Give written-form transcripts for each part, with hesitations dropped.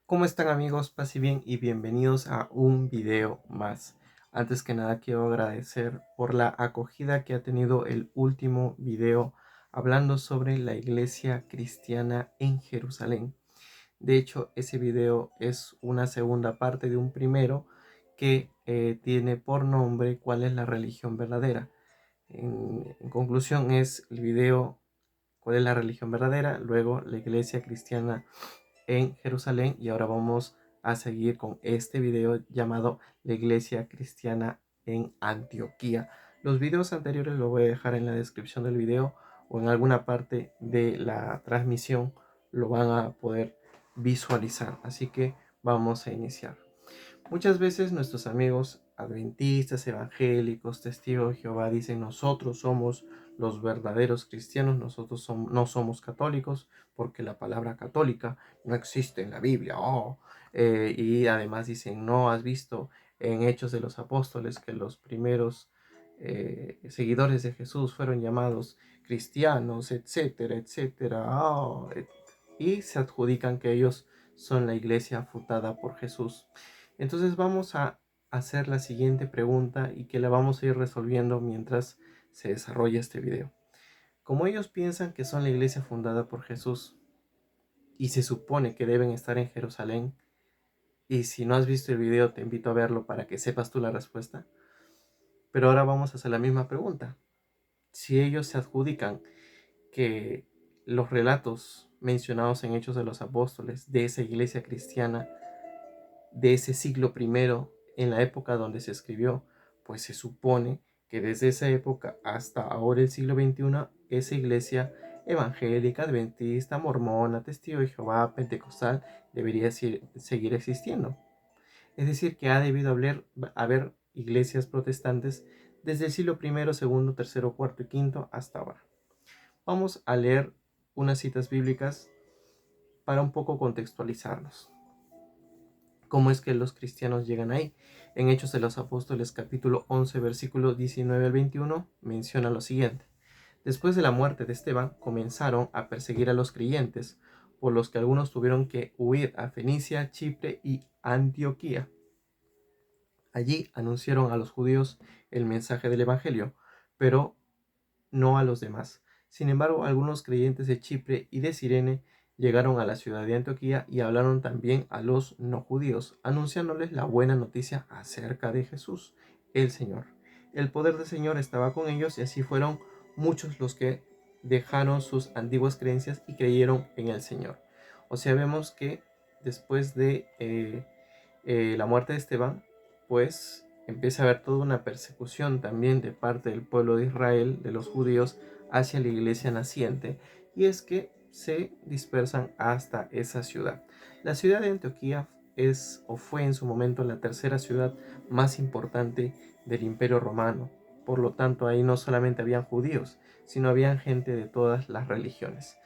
¿Cómo están amigos? Paz y bien y bienvenidos a un video más. Antes que nada quiero agradecer por la acogida que ha tenido el último video hablando sobre la iglesia cristiana en Jerusalén. De hecho, ese video es una segunda parte de un primero que tiene por nombre ¿Cuál es la religión verdadera? En conclusión es el video ¿Cuál es la religión verdadera? Luego la iglesia cristiana en Jerusalén y ahora vamos a seguir con este video llamado La Iglesia Cristiana en Antioquía. Los videos anteriores los voy a dejar en la descripción del video o en alguna parte de la transmisión lo van a poder visualizar. Así que vamos a iniciar. Muchas veces nuestros amigos adventistas, evangélicos, testigos de Jehová dicen nosotros somos los verdaderos cristianos, no somos católicos porque la palabra católica no existe en la Biblia. Y además dicen no has visto en Hechos de los Apóstoles que los primeros seguidores de Jesús fueron llamados cristianos, etcétera, etcétera. Y se adjudican que ellos son la iglesia fundada por Jesús. Entonces vamos a hacer la siguiente pregunta y que la vamos a ir resolviendo mientras se desarrolla este video. Como ellos piensan que son la iglesia fundada por Jesús y se supone que deben estar en Jerusalén, y si no has visto el video te invito a verlo para que sepas tú la respuesta, pero ahora vamos a hacer la misma pregunta. Si ellos se adjudican que los relatos mencionados en Hechos de los Apóstoles de esa iglesia cristiana de ese siglo primero, en la época donde se escribió, pues se supone que desde esa época hasta ahora el siglo XXI, esa iglesia evangélica, adventista, mormona, testigo de Jehová, pentecostal, debería seguir existiendo. Es decir, que ha debido haber iglesias protestantes desde el siglo I, segundo, tercero, cuarto y quinto hasta ahora. Vamos a leer unas citas bíblicas para un poco contextualizarnos. ¿Cómo es que los cristianos llegan ahí? En Hechos de los Apóstoles capítulo 11 versículo 19 al 21 menciona lo siguiente. Después de la muerte de Esteban comenzaron a perseguir a los creyentes, por los que algunos tuvieron que huir a Fenicia, Chipre y Antioquía. Allí anunciaron a los judíos el mensaje del Evangelio, pero no a los demás. Sin embargo, algunos creyentes de Chipre y de Cirene llegaron a la ciudad de Antioquía y hablaron también a los no judíos, anunciándoles la buena noticia acerca de Jesús, el Señor. El poder del Señor estaba con ellos y así fueron muchos los que dejaron sus antiguas creencias y creyeron en el Señor. O sea, vemos que después de la muerte de Esteban, pues empieza a haber toda una persecución también de parte del pueblo de Israel, de los judíos, hacia la iglesia naciente, y es que se dispersan hasta esa ciudad. La ciudad de Antioquía es o fue en su momento la tercera ciudad más importante del Imperio Romano. Por lo tanto, ahí no solamente habían judíos, sino habían gente de todas las religiones.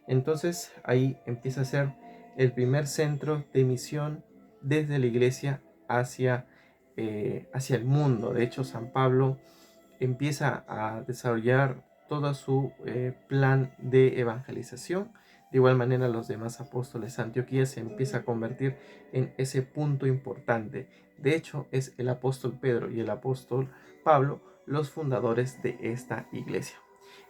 Entonces ahí empieza a ser el primer centro de misión desde la iglesia hacia el mundo. De hecho, San Pablo empieza a desarrollar todo su plan de evangelización. De igual manera, los demás apóstoles, Antioquía se empieza a convertir en ese punto importante. De hecho, es el apóstol Pedro y el apóstol Pablo los fundadores de esta iglesia.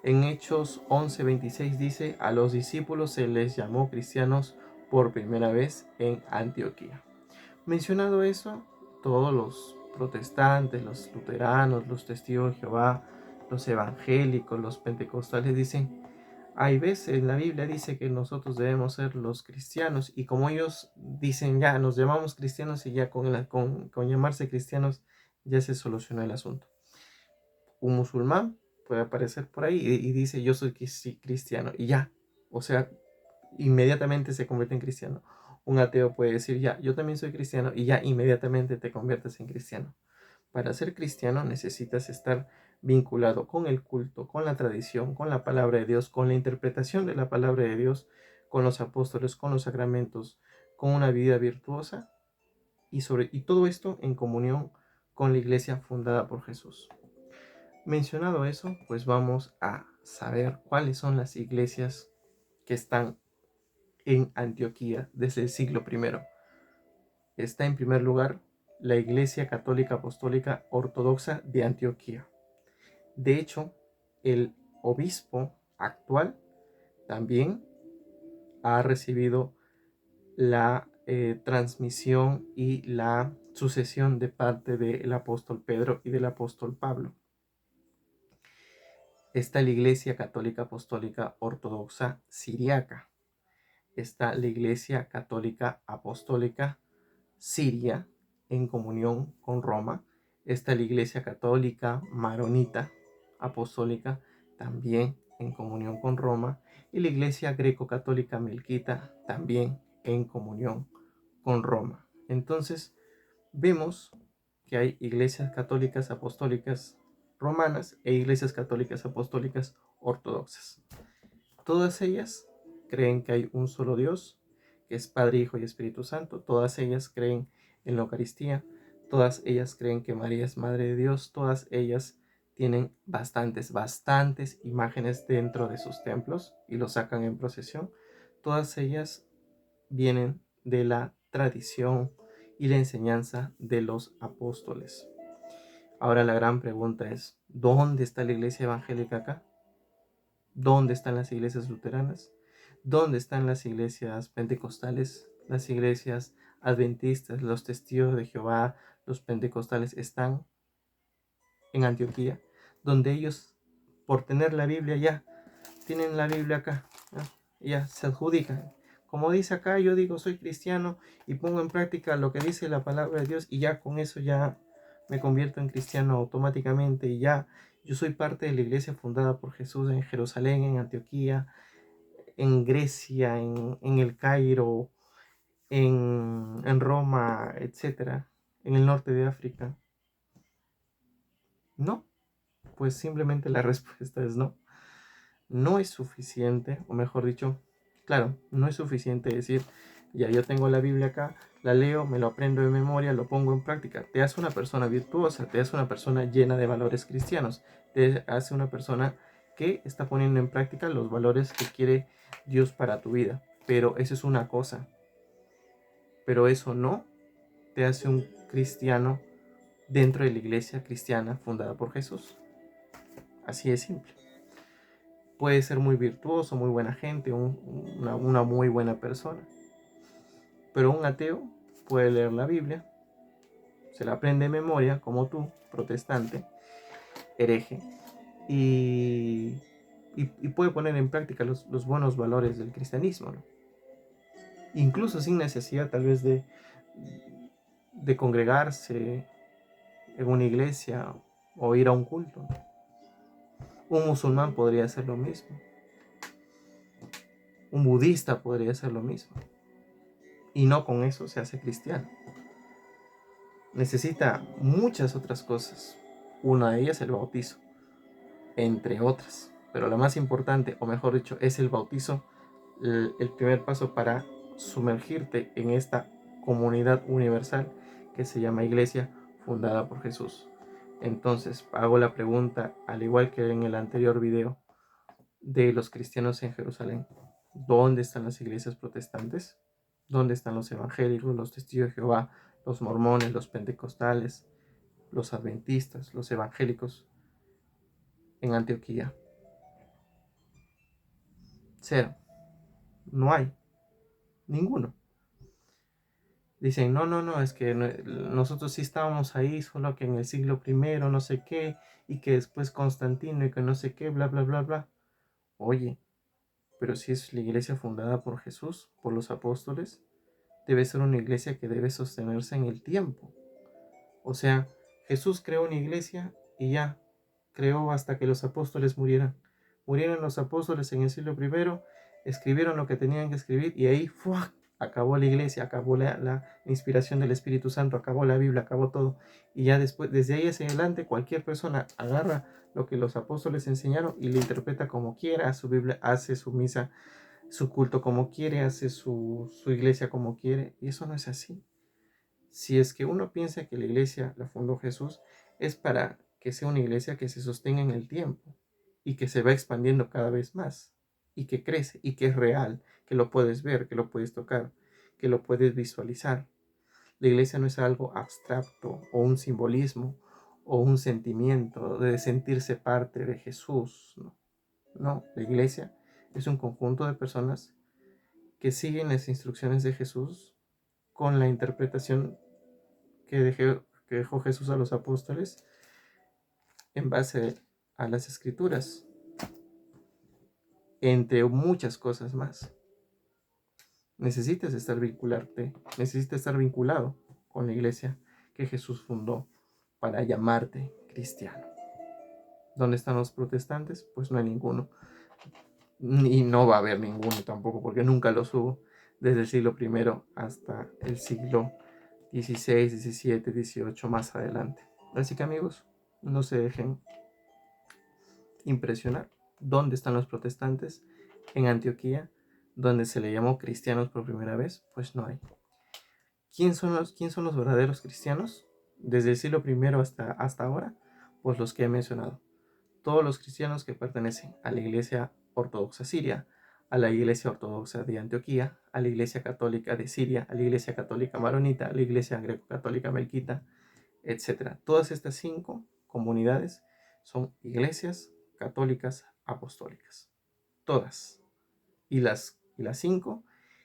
En Hechos 11:26 dice, a los discípulos se les llamó cristianos por primera vez en Antioquía. Mencionado eso, todos los protestantes, los luteranos, los testigos de Jehová, los evangélicos, los pentecostales dicen, hay veces en la Biblia dice que nosotros debemos ser los cristianos y como ellos dicen ya nos llamamos cristianos y ya con llamarse cristianos ya se solucionó el asunto. Un musulmán puede aparecer por ahí y dice yo soy cristiano y ya, o sea, inmediatamente se convierte en cristiano. Un ateo puede decir ya, yo también soy cristiano y ya inmediatamente te conviertes en cristiano. Para ser cristiano necesitas estar vinculado con el culto, con la tradición, con la palabra de Dios, con la interpretación de la palabra de Dios, con los apóstoles, con los sacramentos, con una vida virtuosa y todo esto en comunión con la iglesia fundada por Jesús. Mencionado eso, pues vamos a saber cuáles son las iglesias que están en Antioquía desde el siglo I. está en primer lugar la Iglesia Católica Apostólica Ortodoxa de Antioquía. De hecho, el obispo actual también ha recibido la transmisión y la sucesión de parte del apóstol Pedro y del apóstol Pablo. Está la Iglesia Católica Apostólica Ortodoxa Siriaca. Está la Iglesia Católica Apostólica Siria en comunión con Roma. Está la Iglesia Católica Maronita Apostólica también en comunión con Roma. Y la Iglesia Greco-Católica Melquita también en comunión con Roma. Entonces vemos que hay iglesias católicas apostólicas romanas e iglesias católicas apostólicas ortodoxas. Todas ellas creen que hay un solo Dios, que es Padre, Hijo y Espíritu Santo. Todas ellas creen en la Eucaristía. Todas ellas creen que María es Madre de Dios. Todas ellas tienen bastantes imágenes dentro de sus templos y los sacan en procesión. Todas ellas vienen de la tradición y la enseñanza de los apóstoles. Ahora la gran pregunta es, ¿dónde está la iglesia evangélica acá? ¿Dónde están las iglesias luteranas? ¿Dónde están las iglesias pentecostales? Las iglesias adventistas, los testigos de Jehová, los pentecostales están en Antioquía, donde ellos, por tener la Biblia ya, tienen la Biblia acá, ya se adjudican. Como dice acá, yo digo soy cristiano y pongo en práctica lo que dice la palabra de Dios y ya con eso ya me convierto en cristiano automáticamente y ya yo soy parte de la iglesia fundada por Jesús en Jerusalén, en Antioquía, en Grecia, en el Cairo, en Roma, etcétera, en el norte de África. No, pues simplemente la respuesta es no. No es suficiente, o mejor dicho, claro, no es suficiente decir, ya yo tengo la Biblia acá, la leo, me lo aprendo de memoria, lo pongo en práctica. Te hace una persona virtuosa, te hace una persona llena de valores cristianos, te hace una persona que está poniendo en práctica los valores que quiere Dios para tu vida. Pero eso es una cosa. Pero eso no te hace un cristiano dentro de la iglesia cristiana fundada por Jesús. Así de simple. Puede ser muy virtuoso, muy buena gente, una muy buena persona. Pero un ateo puede leer la Biblia, se la aprende de memoria, como tú, protestante, hereje, y puede poner en práctica los buenos valores del cristianismo, ¿no? Incluso sin necesidad tal vez de congregarse en una iglesia o ir a un culto, ¿no? Un musulmán podría hacer lo mismo. Un budista podría hacer lo mismo. Y no con eso se hace cristiano. Necesita muchas otras cosas. Una de ellas el bautizo, entre otras. Pero la más importante, o mejor dicho, es el bautizo, el primer paso para sumergirte en esta comunidad universal que se llama Iglesia fundada por Jesús. Entonces, hago la pregunta, al igual que en el anterior video, de los cristianos en Jerusalén. ¿Dónde están las iglesias protestantes? ¿Dónde están los evangélicos, los testigos de Jehová, los mormones, los pentecostales, los adventistas, los evangélicos en Antioquía? Cero. No hay. Ninguno. Dicen, no, es que nosotros sí estábamos ahí, solo que en el siglo primero, no sé qué, y que después Constantino y que no sé qué, bla, bla, bla, bla. Oye, pero si es la iglesia fundada por Jesús, por los apóstoles, debe ser una iglesia que debe sostenerse en el tiempo. O sea, Jesús creó una iglesia y ya, creó hasta que los apóstoles murieran. Murieron los apóstoles en el siglo primero, escribieron lo que tenían que escribir y ahí ¡fua! Acabó la iglesia, acabó la inspiración del Espíritu Santo, acabó la Biblia, acabó todo. Y ya después, desde ahí hacia adelante, cualquier persona agarra lo que los apóstoles enseñaron y lo interpreta como quiera, su Biblia, hace su misa, su culto como quiere, hace su iglesia como quiere. Y eso no es así. Si es que uno piensa que la iglesia la fundó Jesús, es para que sea una iglesia que se sostenga en el tiempo y que se va expandiendo cada vez más y que crece y que es real, que lo puedes ver, que lo puedes tocar, que lo puedes visualizar. La iglesia no es algo abstracto o un simbolismo o un sentimiento de sentirse parte de Jesús. No, la iglesia es un conjunto de personas que siguen las instrucciones de Jesús con la interpretación que dejó Jesús a los apóstoles en base a las escrituras, entre muchas cosas más. Necesitas estar vinculado con la iglesia que Jesús fundó para llamarte cristiano. ¿Dónde están los protestantes? Pues no hay ninguno. Y no va a haber ninguno tampoco, porque nunca los hubo desde el siglo I hasta el siglo XVI, XVII, XVIII más adelante. Así que amigos, no se dejen impresionar. ¿Dónde están los protestantes? En Antioquía, donde se le llamó cristianos por primera vez, pues no hay. ¿Quién son los verdaderos cristianos? Desde el siglo I hasta ahora, pues los que he mencionado. Todos los cristianos que pertenecen a la Iglesia Ortodoxa Siria, a la Iglesia Ortodoxa de Antioquía, a la Iglesia Católica de Siria, a la Iglesia Católica Maronita, a la Iglesia Greco-Católica Melquita, etc. Todas estas 5 comunidades son iglesias católicas apostólicas. Todas. Y las 5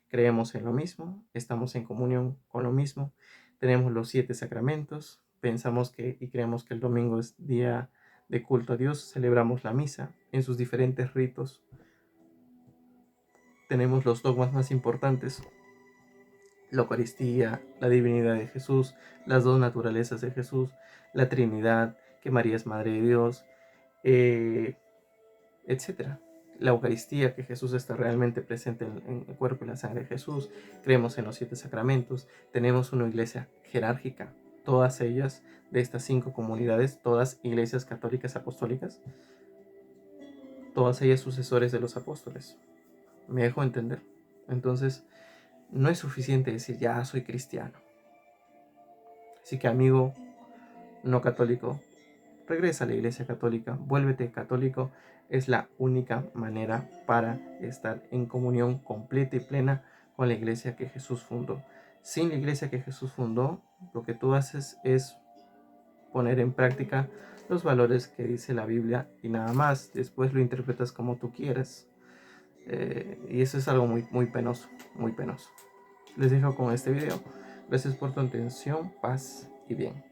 creemos en lo mismo, estamos en comunión con lo mismo, tenemos los 7 sacramentos, pensamos y creemos que el domingo es día de culto a Dios, celebramos la misa en sus diferentes ritos, tenemos los dogmas más importantes, la Eucaristía, la divinidad de Jesús, las 2 naturalezas de Jesús, la Trinidad, que María es Madre de Dios, etc. La Eucaristía, que Jesús está realmente presente en el cuerpo y la sangre de Jesús. Creemos en los 7 sacramentos. Tenemos una iglesia jerárquica, todas ellas de estas 5 comunidades, todas iglesias católicas apostólicas, todas ellas sucesores de los apóstoles. ¿Me dejo entender? Entonces, no es suficiente decir, ya soy cristiano. Así que, amigo no católico, regresa a la iglesia católica, vuélvete católico. Es la única manera para estar en comunión completa y plena con la iglesia que Jesús fundó. Sin la iglesia que Jesús fundó, lo que tú haces es poner en práctica los valores que dice la Biblia y nada más. Después lo interpretas como tú quieras. Y eso es algo muy, muy penoso, muy penoso. Les dejo con este video. Gracias por tu atención, paz y bien.